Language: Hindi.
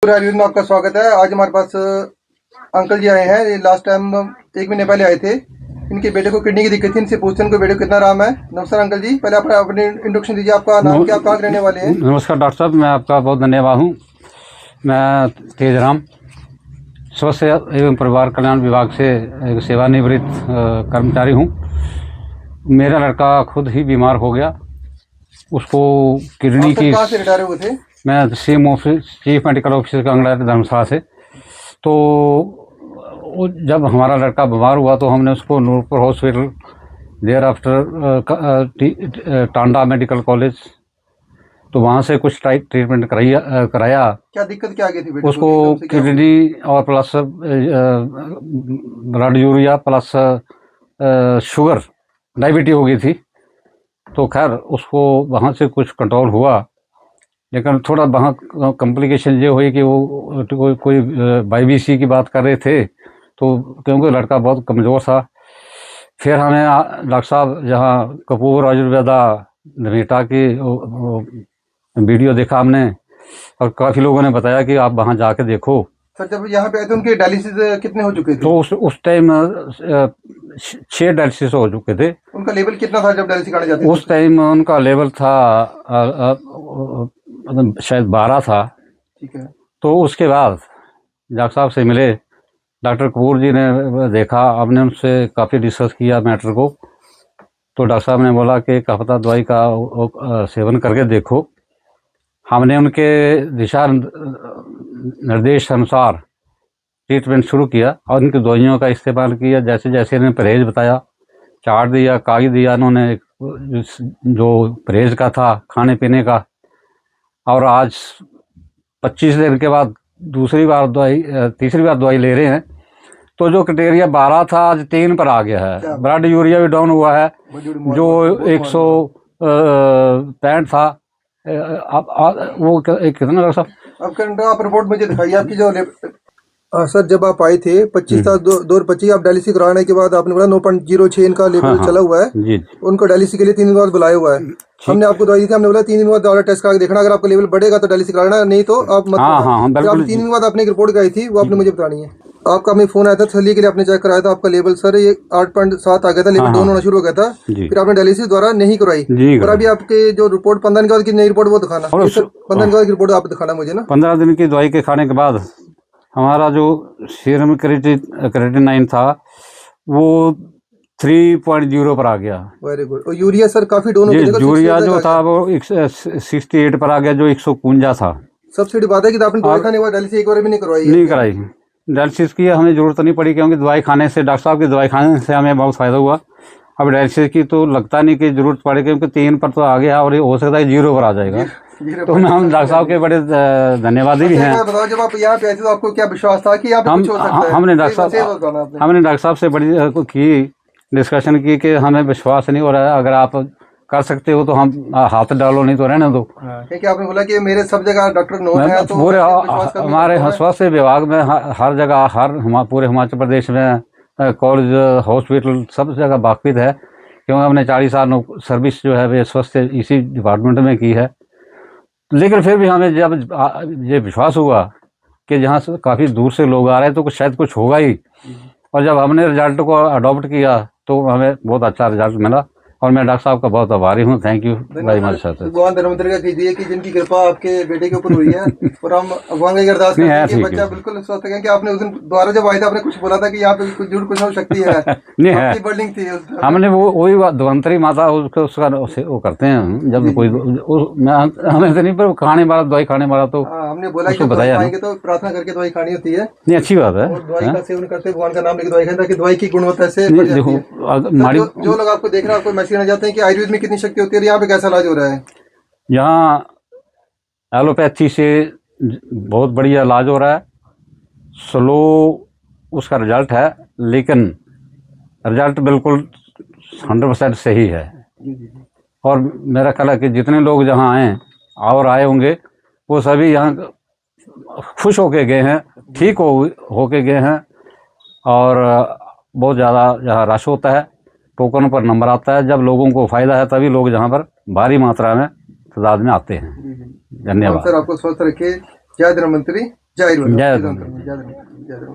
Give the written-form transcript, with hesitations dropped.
पूरा आयुर्वेद में आपका स्वागत है। आज हमारे पास अंकल जी आए हैं। ये लास्ट टाइम 1 महीने पहले आए थे। इनके बेटे को किडनी की दिक्कत थी। इनसे पूछते हैं उनको बेटे को कितना आराम है। नमस्कार अंकल जी, पहले आप अपनी इंट्रोडक्शन दीजिए। आपका नाम क्या, आप कहाँ के रहने वाले हैं? नमस्कार डॉक्टर साहब, मैं आपका बहुत धन्यवाद हूँ। मैं तेजराम स्वास्थ्य एवं परिवार कल्याण विभाग से एक सेवानिवृत्त कर्मचारी हूँ। मेरा लड़का खुद ही बीमार हो गया, उसको किडनी की। कहाँ से रिटायर हुए थे? मैं CM office chief medical officer Kangra Dharamshala से। तो जब हमारा लड़का बीमार हुआ तो हमने उसको Nurpur hospital, thereafter Tanda medical college, तो वहाँ से कुछ ट्रीटमेंट कराया। क्या दिक्कत क्या आ गई थी बेटे उसको किडनी और plus blood urea plus sugar diabetes हो गई थी। तो खैर उसको वहाँ से कुछ कंट्रोल हुआ, लेकिन थोड़ा वहाँ कॉम्प्लिकेशन ये हुई कि वो कोई बाईबीसी की बात कर रहे थे, तो क्योंकि लड़का बहुत कमज़ोर था। फिर हमें डॉक्टर साहब जहाँ कपूर आयुर्वेदा नवेटा की वीडियो देखा हमने, और काफ़ी लोगों ने बताया कि आप वहाँ जाके देखो। सर जब यहाँ पे आए थे उनके डायलिसिस कितने हो चुके थे? तो उस टाइम 6 डायलिसिस हो चुके थे। उनका लेवल कितना था जब डायलिसिस कराने जाते थे? उस टाइम उनका लेवल था शायद 12 था। ठीक है। तो उसके बाद डॉक्टर साहब से मिले, डॉक्टर कपूर जी ने देखा, हमने उनसे काफ़ी डिस्कस किया मैटर को। तो डॉक्टर साहब ने बोला कि एक हफ्ता दवाई का सेवन करके देखो। हमने उनके दिशा निर्देश अनुसार ट्रीटमेंट शुरू किया और उनकी दवाइयों का इस्तेमाल किया। जैसे जैसे इन्होंने परहेज बताया, चार्ट दिया, कागज दिया उन्होंने, जो परहेज का था खाने पीने का। और आज 25 दिन के बाद तीसरी बार दवाई ले रहे हैं। तो जो क्राइटेरिया 12 था आज 3 पर आ गया है। ब्लड यूरिया भी डाउन हुआ है, जो 165 था। वो कितना डॉक्टर साहब? आप रिपोर्ट मुझे दिखाइए आपकी जो सर जब आप आए थे 25/2/25 आप डायलिसिस कराने के बाद आपने बोला 9.06 इनका लेवल चला हुआ है। जी। उनको डायलिसिस के लिए 3 दिन बाद बुलाया हुआ है। हमने आपको दवाई दी थी, हमने बोला 3 दिन बाद दवा टेस्ट करा के देखना, अगर आपका लेवल बढ़ेगा तो डायलिसिस कराना, नहीं तो आप मत कराना। जब 3 दिन बाद आपने एक रिपोर्ट कराई थी वो आपने मुझे बतानी है। आपका हमें फोन आया था तसल्ली के लिए, आपने चेक कराया था, आपका लेवल सर ये 8.7 आ गया था, लेवल डाउन होना शुरू हो गया था। फिर आपने डायलिसिस द्वारा नहीं कराई। और अभी आपके जो रिपोर्ट 15 दिन के बाद की नई रिपोर्ट वो दिखाना। 15 दिन के बाद की रिपोर्ट आप दिखाना मुझे ना। 15 दिन की दवाई के खाने के बाद हमारा जो सीरम क्रिएटिनिन था वो 3.0 पर आ गया। Very good. और यूरिया सर काफी डाउन हो गया। यूरिया जो था वो 68 पर आ गया, जो 151 था। सबसे बड़ी बात है कि आपने दवाई खाने के बाद डायलिसिस एक बार भी नहीं करवाई? नहीं कराई। डायलिसिस की हमें जरूरत नहीं पड़ी, क्योंकि दवाई खाने से, डॉक्टर साहब की दवाई खाने से हमें बहुत फायदा हुआ। अब डायलिसिस की तो लगता नहीं कि जरूरत पड़े, क्योंकि 3 पर तो आ गया और हो सकता है 0 पर आ जाएगा। तो हम डॉक्टर साहब के बड़े धन्यवादी भी हैं। बताओ, जब आप यहाँ पे आए थे तो आपको क्या विश्वास था कि यहाँ पे कुछ हो सकता है? हमने डॉक्टर साहब से बड़ी की डिस्कशन की कि हमें विश्वास नहीं हो रहा है, अगर आप कर सकते हो तो हम हाथ डालो, नहीं तो रहने दो। क्योंकि आपने बोला कि मेरे सब जगह डॉक्टर नोन है, तो पूरे हमारे स्वास्थ्य विभाग में हर जगह, पूरे हिमाचल प्रदेश में कॉलेज, हॉस्पिटल, सब जगह वाकफित है, क्योंकि हमने 40 साल सर्विस जो है वे स्वास्थ्य इसी डिपार्टमेंट में की है। लेकिन फिर भी हमें जब ये विश्वास हुआ कि जहाँ से काफ़ी दूर से लोग आ रहे हैं तो शायद कुछ होगा ही, और जब हमने रिजल्ट को अडॉप्ट किया तो हमें बहुत अच्छा रिजल्ट मिला, और मैं डॉक्टर साहब का बहुत आभारी हूँ। Thank you very much sir. भगवान धर्मंत्री का कीजिए कि जिनकी कृपा आपके बेटे के ऊपर हुई है, और हम भगवान का अरदास करते हैं कि बच्चा बिल्कुल स्वस्थ है। कि आपने उस दिन द्वारा जब आए थे आपने कुछ बोला था कि यहाँ पे कुछ जरूर कुछ हो सकती है। नहीं है, बिल्डिंग थी हमने वही धन्वंतरी माता उसका वो करते हैं जब कोई हमें तो नहीं, पर खाने वाला, दवाई खाने वाला तो हमने बोला कि बताया तो प्रार्थना करके दवाई खानी होती है। नहीं, अच्छी बात है। दवाई का सेवन करते भगवान का नाम लेकर दवाई खाते, ताकि दवाई की गुणवत्ता से जो लोग आपको देख रहे हैं आपको मैसेज करना चाहते हैं कि आयुर्वेद में कितनी शक्ति होती है, यहाँ पे कैसा इलाज हो रहा है? यहाँ एलोपैथी से बहुत बढ़िया इलाज हो रहा है। स्लो उसका रिजल्ट है, लेकिन रिजल्ट बिल्कुल 100% सही है। और मेरा ख्याल है कि जितने लोग जहाँ आए होंगे वो सभी यहाँ खुश होके गए हैं, ठीक होके गए हैं। और बहुत ज़्यादा जहाँ रश होता है, टोकन पर नंबर आता है, जब लोगों को फ़ायदा है तभी लोग जहाँ पर भारी मात्रा में तादाद में आते हैं। धन्यवाद सर, आपको स्वस्थ रखिए। जय धन्वंतरी। जय हिंद। जय जय हिंद। हिंद। जय हिंद।